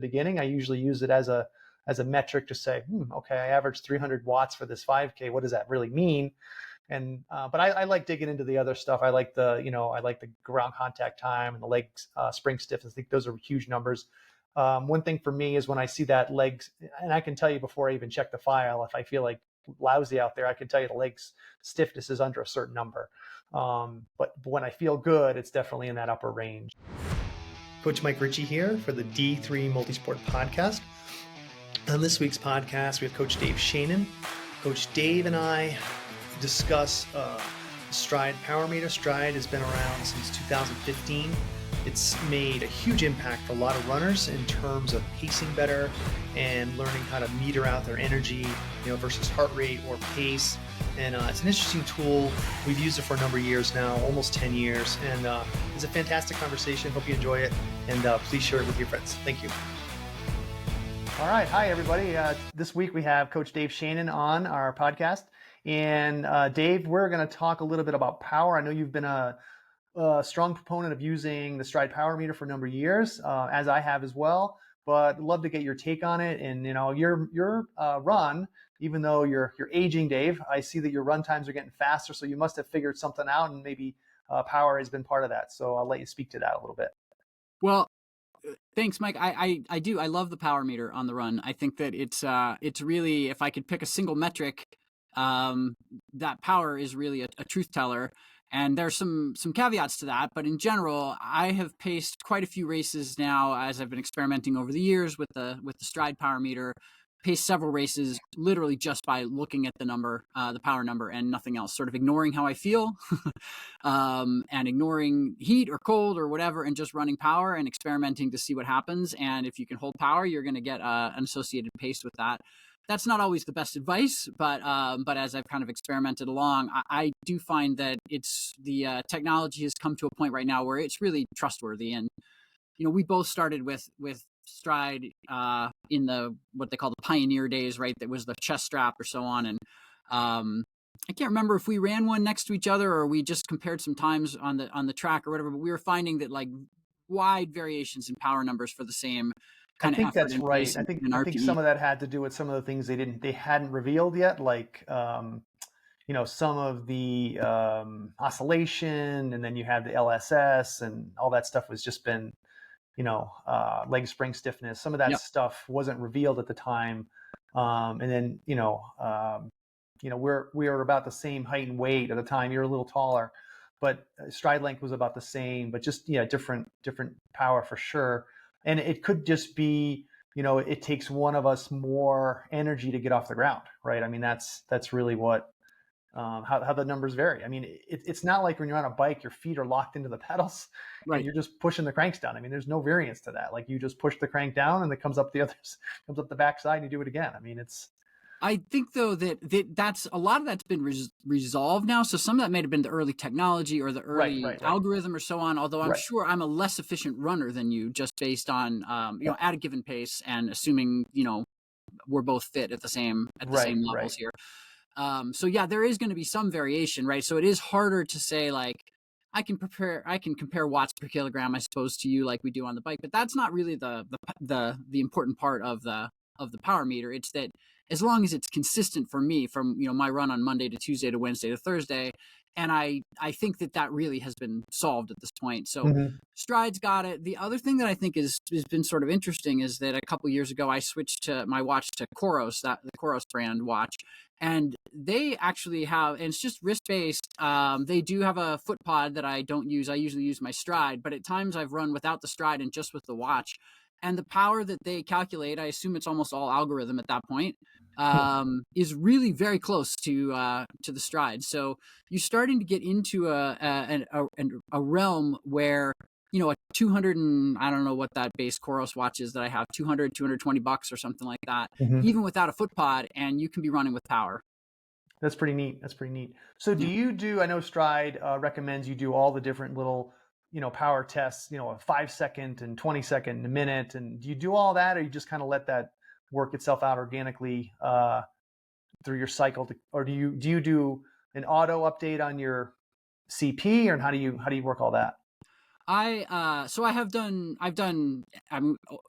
beginning. I usually use it as a metric to say, okay, I averaged 300 watts for this 5K. What does that really mean? And but I like digging into the other stuff. I like the ground contact time and the leg spring stiffness. I think those are huge numbers. One thing for me is when I see that legs, and I can tell you before I even check the file, if I feel like lousy out there, I can tell you the legs stiffness is under a certain number. But when I feel good, it's definitely in that upper range. Coach Mike Ricci here for the D3 Multisport podcast. On this week's podcast, we have Coach Dave Sheanin. Coach Dave and I discuss Stride Power Meter. Stride has been around since 2015. It's made a huge impact for a lot of runners in terms of pacing better and learning how to meter out their energy, versus heart rate or pace. And it's an interesting tool. We've used it for a number of years now, almost 10 years. And it's a fantastic conversation. Hope you enjoy it. And please share it with your friends. Thank you. All right. Hi, everybody. This week we have Coach Dave Sheanin on our podcast. And Dave, we're going to talk a little bit about power. I know you've been a strong proponent of using the Stride Power Meter for a number of years, as I have as well. But I'd love to get your take on it. And your run, even though you're aging, Dave, I see that your run times are getting faster. So you must have figured something out, and maybe power has been part of that. So I'll let you speak to that a little bit. Well, thanks, Mike. I do. I love the power meter on the run. I think that it's really, if I could pick a single metric, that power is really a truth teller. And there's some caveats to that, but in general, I have paced quite a few races now as I've been experimenting over the years with the Stride Power Meter. Paced several races literally just by looking at the number, the power number, and nothing else. Sort of ignoring how I feel, and ignoring heat or cold or whatever, and just running power and experimenting to see what happens. And if you can hold power, you're going to get an associated pace with that. That's not always the best advice, but as I've kind of experimented along, I do find that it's the technology has come to a point right now where it's really trustworthy. And we both started with Stride in the what they call the pioneer days, right? That was the chest strap or so on. And I can't remember if we ran one next to each other or we just compared some times on the track or whatever. But we were finding that like wide variations in power numbers for the same. I think that's right. I think some of that had to do with some of the things they hadn't revealed yet, like some of the oscillation, and then you had the LSS and all that stuff was just been leg spring stiffness. Some of that stuff wasn't revealed at the time, and then we were about the same height and weight at the time. You're a little taller, but stride length was about the same, but just different power for sure. And it could just be, it takes one of us more energy to get off the ground, right? I mean, that's really what, how the numbers vary. I mean, it's not like when you're on a bike, your feet are locked into the pedals, right? And you're just pushing the cranks down. I mean, there's no variance to that. Like you just push the crank down and it comes up the backside and you do it again. I mean, I think though that's a lot of that's been resolved now. So some of that may have been the early technology or the early algorithm or so on. Although I'm sure I'm a less efficient runner than you, just based on at a given pace and assuming we're both fit at the same levels here. So yeah, there is going to be some variation, right? So it is harder to say like I can compare watts per kilogram, I suppose, to you like we do on the bike, but that's not really the important part of the power meter. It's that as long as it's consistent for me from my run on Monday to Tuesday to Wednesday to Thursday, and I think that really has been solved at this point. So Stride's got it. The other thing that I think has been sort of interesting is that a couple of years ago I switched my watch to Coros, the Coros brand watch, and they actually have, and it's just wrist based. They do have a foot pod that I don't use. I usually use my Stride, but at times I've run without the Stride and just with the watch. And the power that they calculate, I assume it's almost all algorithm at that point, is really very close to the Stride. So you're starting to get into a realm where a 200 and I don't know what that base Coros watch is that I have, $220 or something like that, even without a foot pod, and you can be running with power. That's pretty neat. So I know Stride recommends you do all the different little power tests, a 5 second and 20 second and a minute. And do you do all that, or you just kind of let that work itself out organically through your cycle? Or do you do an auto update on your CP, or how do you work all that? So I've done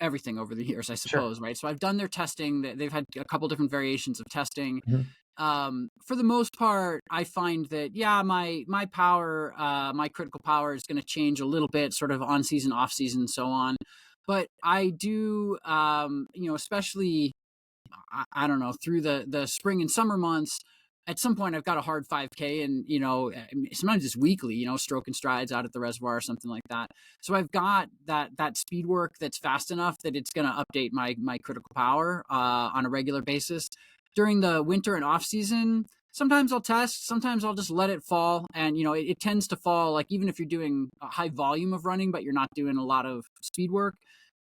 everything over the years, I Sure. suppose, right? So I've done their testing. They've had a couple different variations of testing. Mhm. For the most part, I find that, yeah, my power, my critical power is going to change a little bit, sort of on season, off season, and so on. But I do, especially, I don't know, through the spring and summer months. At some point, I've got a hard 5K, and sometimes it's weekly. Stroking strides out at the reservoir or something like that. So I've got that speed work that's fast enough that it's going to update my critical power on a regular basis. During the winter and off season, sometimes I'll test, sometimes I'll just let it fall, and it tends to fall, like, even if you're doing a high volume of running but you're not doing a lot of speed work,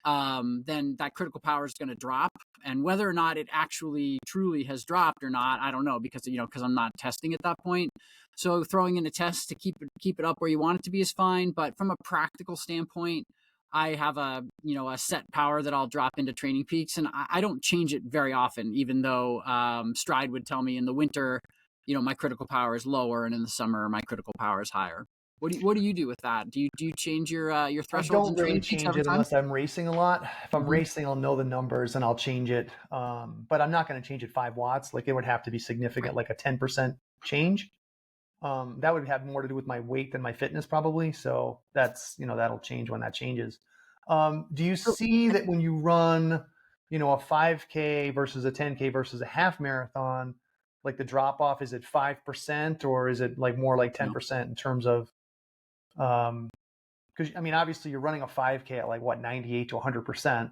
then that critical power is going to drop. And whether or not it actually truly has dropped or not, I don't know, because I'm not testing at that point. So throwing in a test to keep it up where you want it to be is fine. But from a practical standpoint, I have a set power that I'll drop into training peaks, and I don't change it very often. Even though Stride would tell me in the winter, my critical power is lower, and in the summer my critical power is higher. What do you do with that? Do you change your I thresholds don't and really training peaks change every it time? unless I'm racing a lot. If I'm Hmm. racing, I'll know the numbers and I'll change it. But I'm not going to change it 5 watts. Like it would have to be significant, like a 10% change. That would have more to do with my weight than my fitness, probably. So that'll change when that changes. Do you So, see that when you run, a 5K versus a 10K versus a half marathon, like the drop off is at 5%, or is it like more like no. 10% in terms of, um, because I mean, obviously you're running a 5K at like what, 98 to 100%.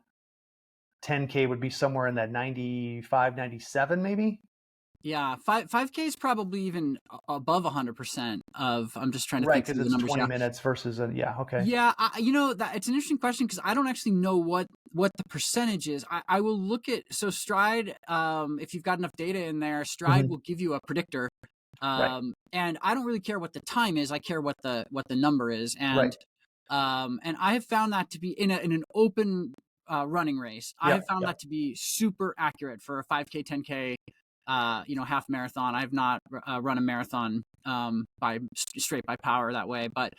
10K would be somewhere in that 95, 97 maybe. Yeah, five K is probably even above 100% of. I'm just trying to Right, think because through the it's numbers. 20 Yeah, minutes versus a, yeah, okay. yeah. That it's an interesting question because I don't actually know what the percentage is. I will look at, so Stride. If you've got enough data in there, Stride Mhm. will give you a predictor. Right, And I don't really care what the time is. I care what the number is. right. And I have found that to be in an open running race. I have Yep, found yep. that to be super accurate for a 5K, 10K, half marathon. I've not run a marathon by straight by power that way, but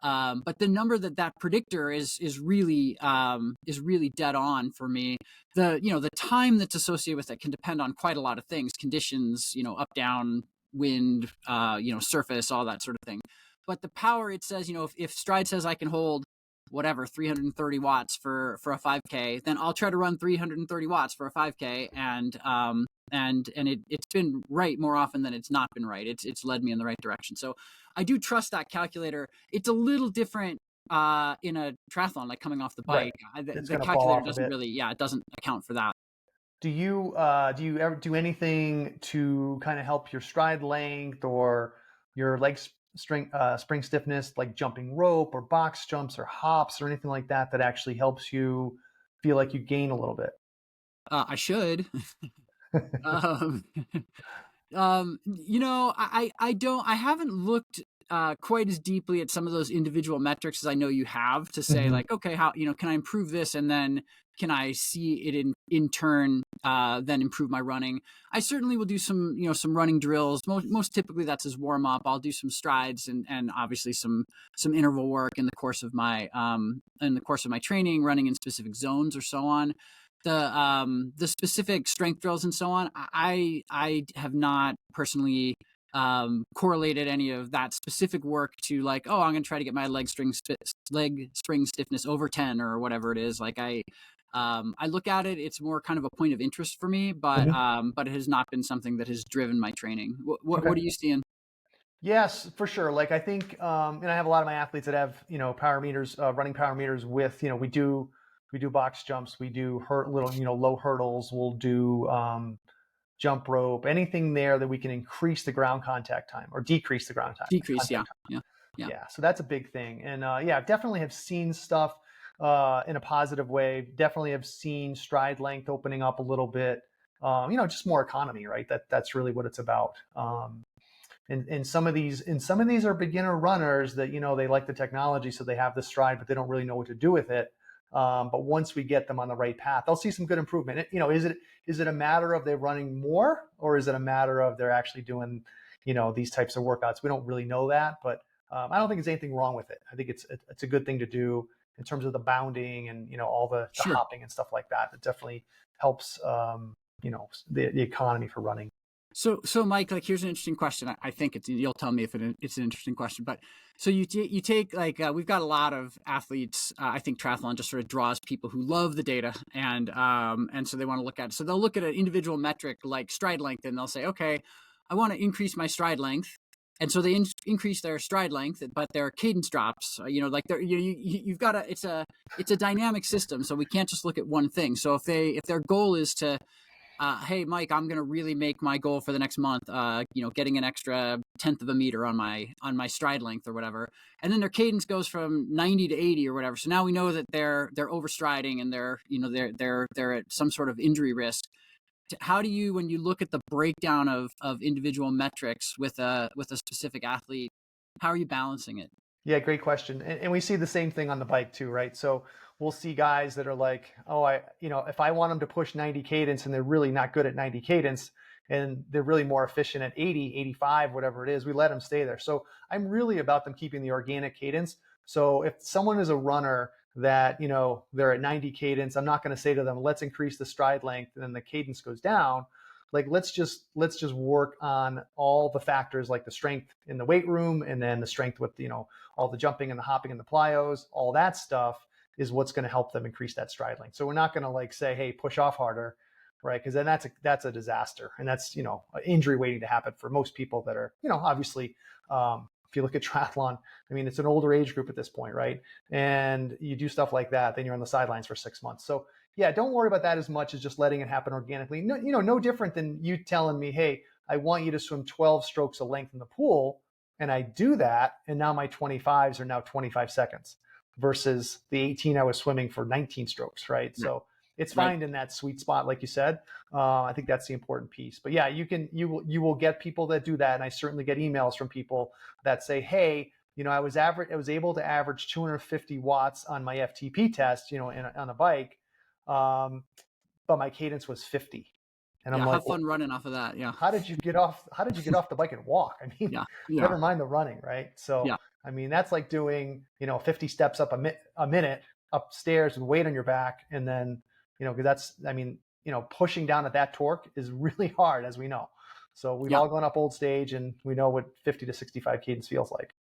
the number that predictor is really dead on for me. The time that's associated with it can depend on quite a lot of things, conditions, up, down, wind, surface, all that sort of thing. But the power, it says, if Stride says I can hold whatever 330 watts for a 5K, then I'll try to run 330 watts for a 5K, and it's been right more often than it's not been right. It's led me in the right direction. So I do trust that calculator. It's a little different in a triathlon, like coming off the Right. bike. The, It's the gonna fall calculator off a doesn't bit. really, yeah, it doesn't account for that. Do you ever do anything to kind of help your stride length or your spring stiffness, like jumping rope or box jumps or hops or anything like that that actually helps you feel like you gain a little bit? I should. um, I don't. I haven't looked quite as deeply at some of those individual metrics as I know you have, to say, Mhm. like, okay, how, can I improve this, and then can I see it in turn then improve my running? I certainly will do some running drills. Most typically that's as warm up. I'll do some strides, and obviously some interval work in the course of my training, running in specific zones or so on. The specific strength drills and so on, I have not personally correlated any of that specific work to, like, oh, I'm going to try to get my leg spring stiffness over 10 or whatever it is. Like, I look at it, it's more kind of a point of interest for me, but Mhm. um, but it has not been something that has driven my training. What Okay. are you seeing? Yes, for sure. Like I think, and I have a lot of my athletes that have, power meters, running power meters with, we do box jumps, we do little, low hurdles, we'll do jump rope, anything there that we can increase the ground contact time or decrease the Decrease, yeah, contact time. yeah, yeah. Yeah, so that's a big thing. And yeah, definitely have seen stuff in a positive way. Definitely have seen stride length opening up a little bit. Just more economy, right? That's really what it's about. And some of these are beginner runners that they like the technology, so they have the stride, but they don't really know what to do with it. But once we get them on the right path, they'll see some good improvement. Is it a matter of they're running more, or is it a matter of they're actually doing these types of workouts? We don't really know that, but I don't think there's anything wrong with it. I think it's a good thing to do in terms of the bounding and, all the Sure. hopping and stuff like that. It definitely helps, the economy for running. So Mike, like, here's an interesting question. I think you'll tell me if it's an interesting question, but so you take, like, we've got a lot of athletes. I think triathlon just sort of draws people who love the data, and so they want to look at it. So they'll look at an individual metric like stride length, and they'll say, okay, I want to increase my stride length. And so they increase their stride length, but their cadence drops. Like you've got it's a dynamic system, so we can't just look at one thing. So if their goal is to hey, Mike, I'm going to really make my goal for the next month, getting an extra 1/10 of a meter on my stride length or whatever. And then their cadence goes from 90 to 80 or whatever. So now we know that they're overstriding and they're at some sort of injury risk. How do you, when you look at the breakdown of individual metrics with a specific athlete, how are you balancing it? Yeah, great question. And we see the same thing on the bike too, right? So we'll see guys that are like, oh, if I want them to push 90 cadence and they're really not good at 90 cadence and they're really more efficient at 80, 85, whatever it is, we let them stay there. So I'm really about them keeping the organic cadence. So if someone is a runner that, they're at 90 cadence, I'm not going to say to them, let's increase the stride length and then the cadence goes down. Like, let's just work on all the factors, like the strength in the weight room, and then the strength with, all the jumping and the hopping and the plyos. All that stuff is what's going to help them increase that stride length. So we're not going to like say, hey, push off harder, right? Because then that's a disaster, and that's, an injury waiting to happen for most people that are, obviously, if you look at triathlon, I mean, it's an older age group at this point, right? And you do stuff like that, then you're on the sidelines for 6 months. So yeah, don't worry about that as much as just letting it happen organically. No, no different than you telling me, hey, I want you to swim 12 strokes of length in the pool. And I do that. And now my 25s are now 25 seconds versus the 18 I was swimming for 19 strokes, right? So it's fine in that sweet spot, like you said. I think that's the important piece. But yeah, you will get people that do that. And I certainly get emails from people that say, hey, I was able to average 250 watts on my FTP test, on a bike. But my cadence was 50. And I'm like, have fun running off of that. Yeah. How did you get off the bike and walk? I mean, never mind the running, right? So, I mean, that's like doing, 50 steps up a minute upstairs with weight on your back. And then, because pushing down at that torque is really hard, as we know. So we've all gone up old stage and we know what 50 to 65 cadence feels like.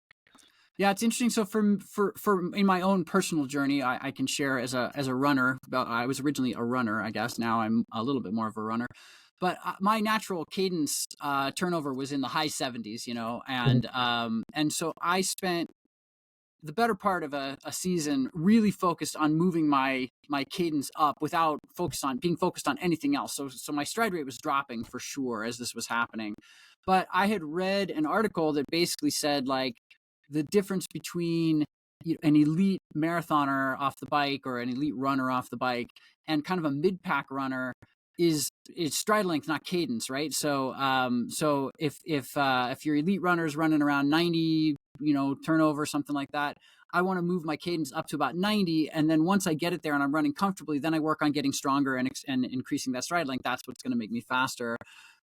Yeah, it's interesting. So for in my own personal journey, I can share as a runner. I was originally a runner, I guess. Now I'm a little bit more of a runner. But my natural cadence turnover was in the high 70s, and so I spent the better part of a season really focused on moving my cadence up without being focused on anything else. So my stride rate was dropping for sure as this was happening. But I had read an article that basically said, like, the difference between an elite marathoner off the bike or an elite runner off the bike and kind of a mid-pack runner is stride length, not cadence, right? So if your elite runner is running around 90, turnover, something like that, I want to move my cadence up to about 90, and then once I get it there and I'm running comfortably, then I work on getting stronger and increasing that stride length. That's what's going to make me faster.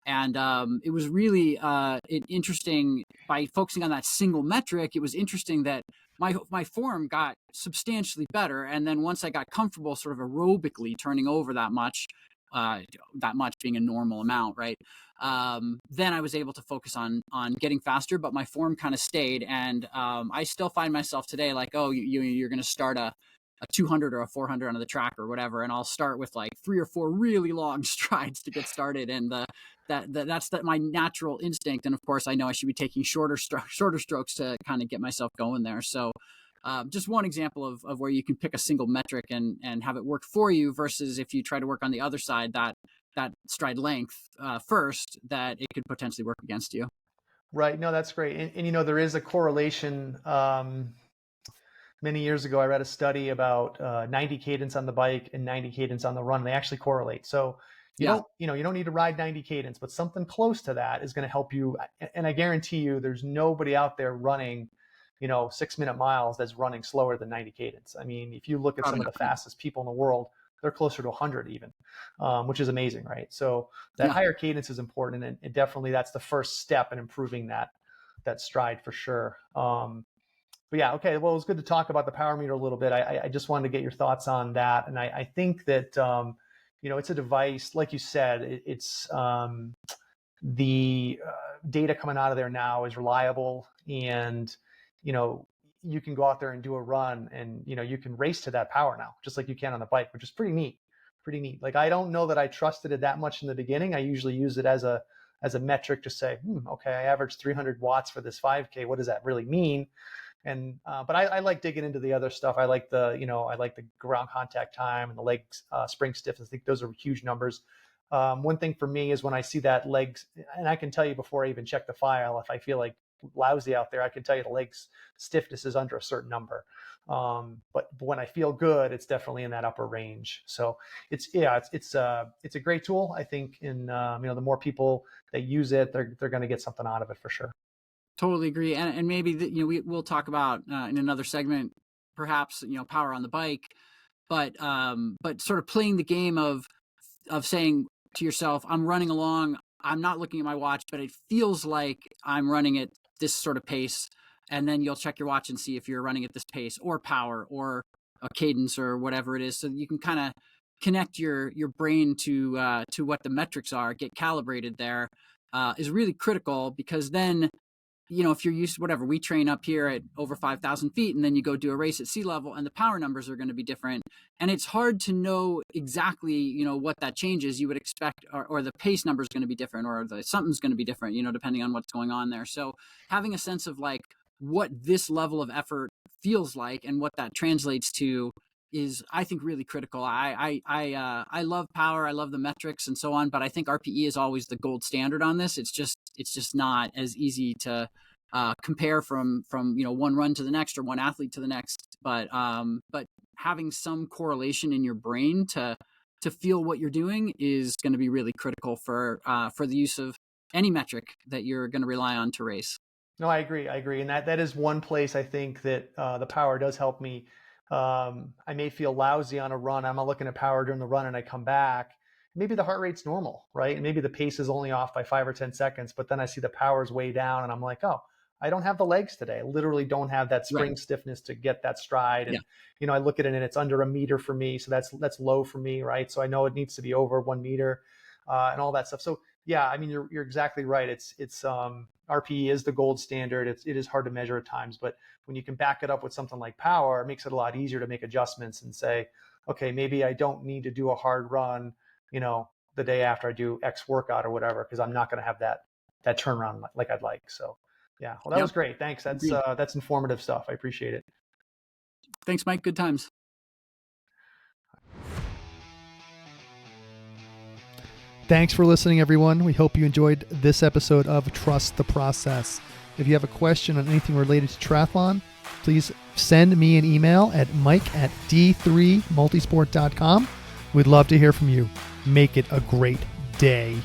And it was really interesting by focusing on that single metric. It was interesting that my form got substantially better. And then once I got comfortable sort of aerobically turning over that much being a normal amount, right? Then I was able to focus on getting faster, but my form kind of stayed. And I still find myself today like, oh, you're going to start a 200 or a 400 on the track or whatever, and I'll start with like 3 or 4 really long strides to get started. And that's my natural instinct. And of course, I know I should be taking shorter strokes to kind of get myself going there. So just one example of where you can pick a single metric and have it work for you versus if you try to work on the other side, that stride length first, that it could potentially work against you. Right. No, that's great. And there is a correlation. Many years ago, I read a study about 90 cadence on the bike and 90 cadence on the run. They actually correlate. So you don't need to ride 90 cadence, but something close to that is going to help you. And I guarantee you, there's nobody out there running, 6-minute miles that's running slower than 90 cadence. I mean, if you look at some of the fastest people in the world, they're closer to 100 even, which is amazing, right? So that higher cadence is important, and definitely that's the first step in improving that stride for sure. But yeah, okay. Well, it was good to talk about the power meter a little bit. I just wanted to get your thoughts on that. And I think that, it's a device, like you said, it's the data coming out of there now is reliable, and, you can go out there and do a run, and, you can race to that power now, just like you can on the bike, which is pretty neat. Pretty neat. Like, I don't know that I trusted it that much in the beginning. I usually use it as a metric to say, okay, I averaged 300 watts for this 5K. What does that really mean? And but I like digging into the other stuff. I like the ground contact time and the leg spring stiffness. I think those are huge numbers. One thing for me is when I see that legs, and I can tell you before I even check the file, if I feel like lousy out there, I can tell you the legs stiffness is under a certain number. But when I feel good, it's definitely in that upper range. So it's a great tool. I think the more people that use it, they're going to get something out of it for sure. Totally agree. And maybe we'll talk about in another segment, perhaps, power on the bike, but sort of playing the game of saying to yourself, I'm running along, I'm not looking at my watch, but it feels like I'm running at this sort of pace. And then you'll check your watch and see if you're running at this pace or power or a cadence or whatever it is. So you can kind of connect your brain to what the metrics are, get calibrated there, is really critical, because then, if you're used to whatever, we train up here at over 5,000 feet, and then you go do a race at sea level and the power numbers are going to be different. And it's hard to know exactly, what that changes. You would expect, or the pace number is going to be different, or something's going to be different, depending on what's going on there. So having a sense of like what this level of effort feels like and what that translates to is, I think, really critical. I love power. I love the metrics and so on, but I think RPE is always the gold standard on this. It's just not as easy to compare from one run to the next or one athlete to the next. But having some correlation in your brain to feel what you're doing is going to be really critical for the use of any metric that you're going to rely on to race. No, I agree. And that is one place I think that the power does help me. I may feel lousy on a run. I'm not looking at power during the run and I come back. Maybe the heart rate's normal, right? And maybe the pace is only off by 5 or 10 seconds, but then I see the power's way down and I'm like, oh, I don't have the legs today. I literally don't have that spring stiffness to get that stride. And, I look at it and it's under a meter for me. So that's low for me, right? So I know it needs to be over 1 meter and all that stuff. So yeah, I mean, you're exactly right. It's RPE is the gold standard. It is hard to measure at times, but when you can back it up with something like power, it makes it a lot easier to make adjustments and say, okay, maybe I don't need to do a hard run, the day after I do X workout or whatever, because I'm not going to have that turnaround like I'd like. So yeah, well, that was great. Thanks. That's informative stuff. I appreciate it. Thanks, Mike. Good times. Thanks for listening, everyone. We hope you enjoyed this episode of Trust the Process. If you have a question on anything related to triathlon, please send me an email at mike@d3multisport.com. We'd love to hear from you. Make it a great day.